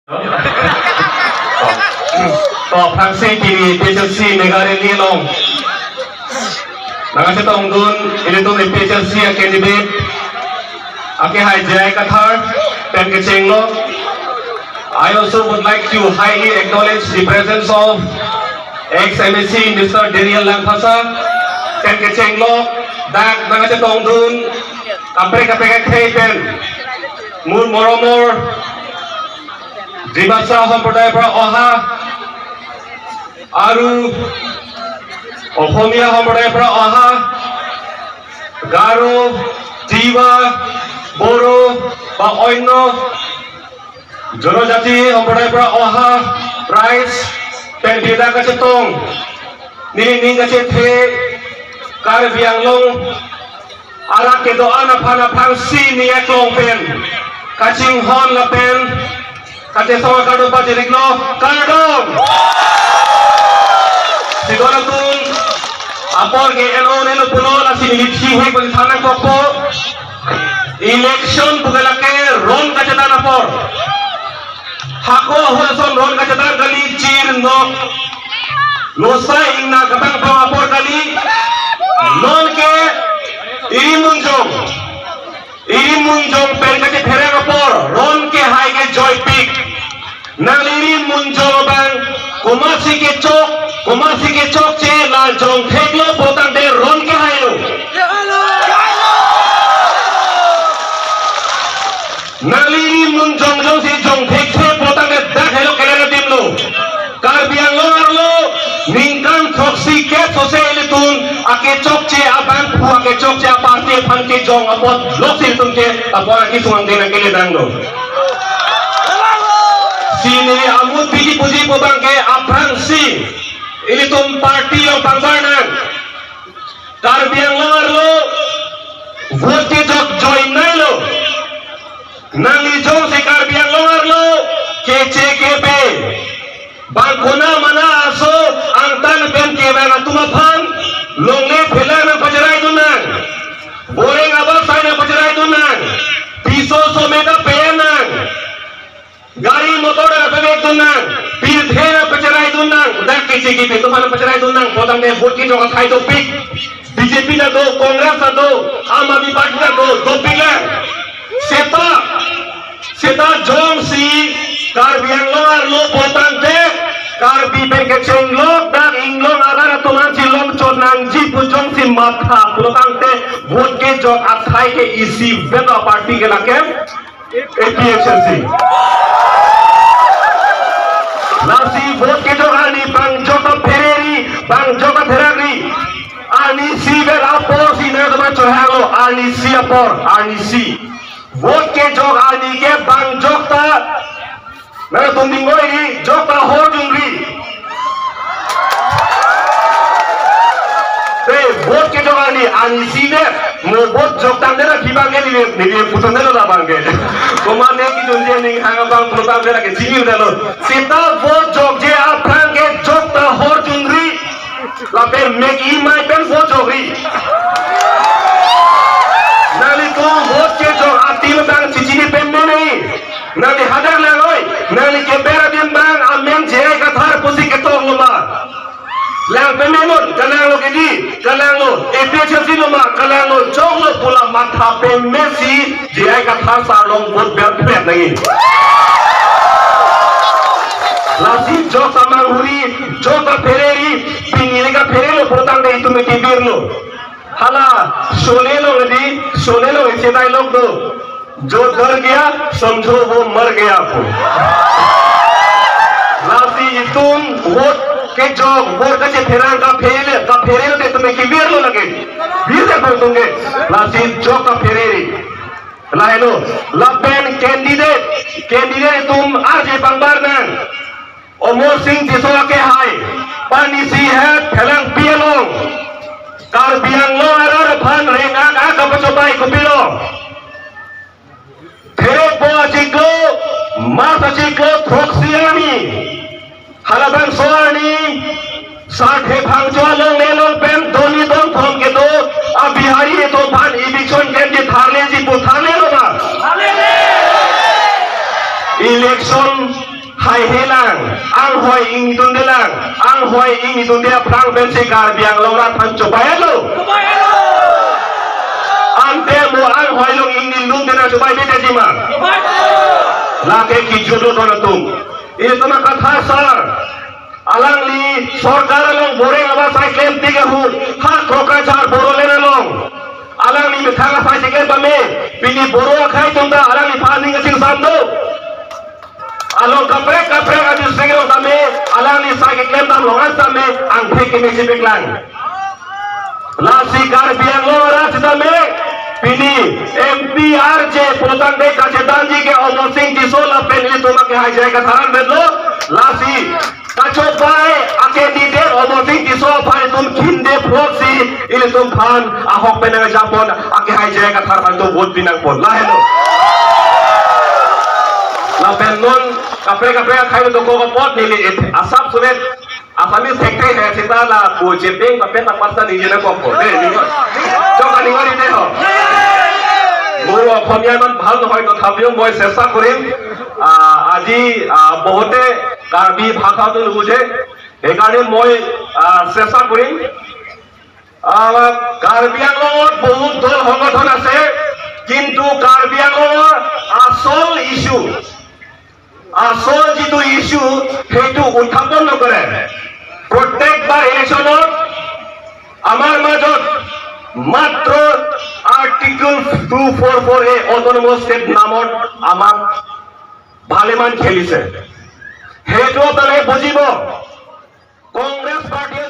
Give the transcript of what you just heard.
ต่อพังซีทีวีเป็นซีในการเรียนลงนักศึกษาองค์ดุลอิเล็กทรอนิกส์เป็นซีแคนดิเดตอาเกหายใจกระทาเป็นกระเชงโล I also would like to highly acknowledge the presence of ex-MSc Mr. Daniel Langphasa เป็นกระเชงโลดักนักศึกษาองค์ดุลกับเปรกเคยเป็นมูลมรมรDimasa সম্প্রদায় পৰা অহা আৰু অসমীয়া সম্প্ৰদায়ৰ পৰা অহা গাৰো তিৱা বড়ো বা অন্য জনজাতি সম্প্ৰদায়ৰ পৰা অহা প্ৰাইজ পেনবিদা কাছে তং নি কাছে থে কাৰ্বি আংলং আৰাকে দ আনা ফাং সি নি একলং পেন কাচিং হন লা pen Kate sama kado pa jelikno kardon sigora tun apor ge eno nelo puno la sinilipsi hoi ko thana kopo election bugalake ron kache dan apor hako hoson ron kache dan gali chir no losa inna katang pa apor gali non ke irimunjong pen kache phere apor ron ke hai ge joy pick Naliri muncul bang, kumasi ke cok ce lancong theklo potang de ron ke hayo. Naliri muncul jong si jong thek potang de dak hello kelera dimlo. Karbi anglo arlo ningkan thoksi ke those elitun ake cok ce abang pu ake cok ce aparte phanke jong apot losil tunke apora ki suang dena kele danglo. Sini amut biji puji pobang ke aprang si ini tum parti yang pangbarnan Karbi Anglo lo vote ke jok join nai lo nangi jong se Karbi Anglo lo kece kepe bangkona mana aso angtan pen ke bang tuma phan longne phela na pajarai dunang boreng abang sai na pajarai dunang piso so mega peyanang Gari motor na pabek dunang, pilthe na pacharai dunang, dak kisi ki pintu mana pacharai dunang, potang ne vote ki joga khai to pick, BJP na do, Congress na do, Aam Aadmi Party na do pick seta jong si Karbi Anglo arlo potang te, Karbi bengke chenglok dak inglong arara tuman si long chonang ji pujong si matha, potang te vote ki jog athai ke isi veda party ke lake, APHC. Nasi vote ke jogani bang joko fereri bang joko ferari ani si bel apor si na to chohalo ani si apor ani si vote ke jogani ke bang jokta na tumingoi jokta ho jungri te vote ke jogani ani si ne mo vote jokta ne ra kibange ni putonde lo bange komane ki junje ni hanga bang putan de ra ke jingil dalo sita vote jok je aprang ke jokta hor jungri la pe make in my pen vote jogri nali to vote ke jok atil bang chichini pen me nahi nali hadar lagoi nali ke bera din bang amen je ka thar pusi ke to loma lang pememon kalang lo kedi kalang lo APHC lo ma kalang lo chong lo pula matha pe Messi jai ka thar sa long bot ber pet nahi lasi jok manghuri jok fereri pingile ka ferelo potang de itu me kibir lo hala sone lo ऐसे dialogue दो जो डर गया समझो वो मर गया लासी तुम वोट के जॉब वोट का फेरान का फेरे होते तुम्हें की वीर लो लगे वीर से पर तुमगे लासी जॉब का फेरेरी लाइनो लपेन कैंडिडेट तुम आज ये बंगार में अमोल सिंह जिसवा के हाय पानी सी है fallen पियलों Karbi Anglo arar phan renga ka kapachobai kupilo Thero po achiklo mas achiklo thoksiani halaban soani साठे भांगचवालों नेलों पेन दोनी दोन थोम के दो अब बिहारी तो भान इलेक्शन के जी थाले जी पुथाले लो ना election Thailand, ang hoy ing tundelang, ang hoy ing tundia prang bensi Karbi Anglong tan cobayalo. Ante mo ang hoy long ing nilung dina cobay bete jima. Lake ki jodo tonatum. Ini tama katha sar. Alang li sorkar long boring aba sai claim tiga hu ha kroka char borole na long. Alang li mithanga sai tiga bame pini boro khai tunda alang li phani ngaching samdo. Along kaprek adi sengero tame alang ni sai claim dam longan tame ang phek mi sipik lang. Lasi Karbi Anglong raj tame pini MPRJ potande kache danji ke Omar Singh Tisola penli tomake hai jayega tharan bedlo lasi kacho pai ake dide Omar Singh Tisola pai tum khinde proxy ili tum khan ahok penanga japon ake hai jayega tharan to vote binang pon la hello la pennon kapre khai to ko pot nili asap sunet asami sekte hai sita la ko chepeng kape ta pasta nije na ko ko de ni joka ni ngari de ho Moro Khomia man bhal নহয় তথাপিও মই চেষ্টা কৰিম আজি বহুতে কাৰ্বি ভাষাটো নুবুজে সেইকাৰণে মই চেষ্টা কৰিম কাৰ্বি আংলঙত বহুত দল সংগঠন আছে কিন্তু কাৰ্বি আংলঙৰ আসল যিটো ইস্যু সেইটো উত্থাপন নকৰে প্ৰত্যেকবাৰ ইলেকশ্যনত আমাৰ মাজত মাত্ৰ আৰ্টিকল 244 অটোনমাস স্টেট নামত আমাক ভালেমান খেলিছে সেইটো তালে বুজিব কংগ্ৰেছ পাৰ্টিয়ে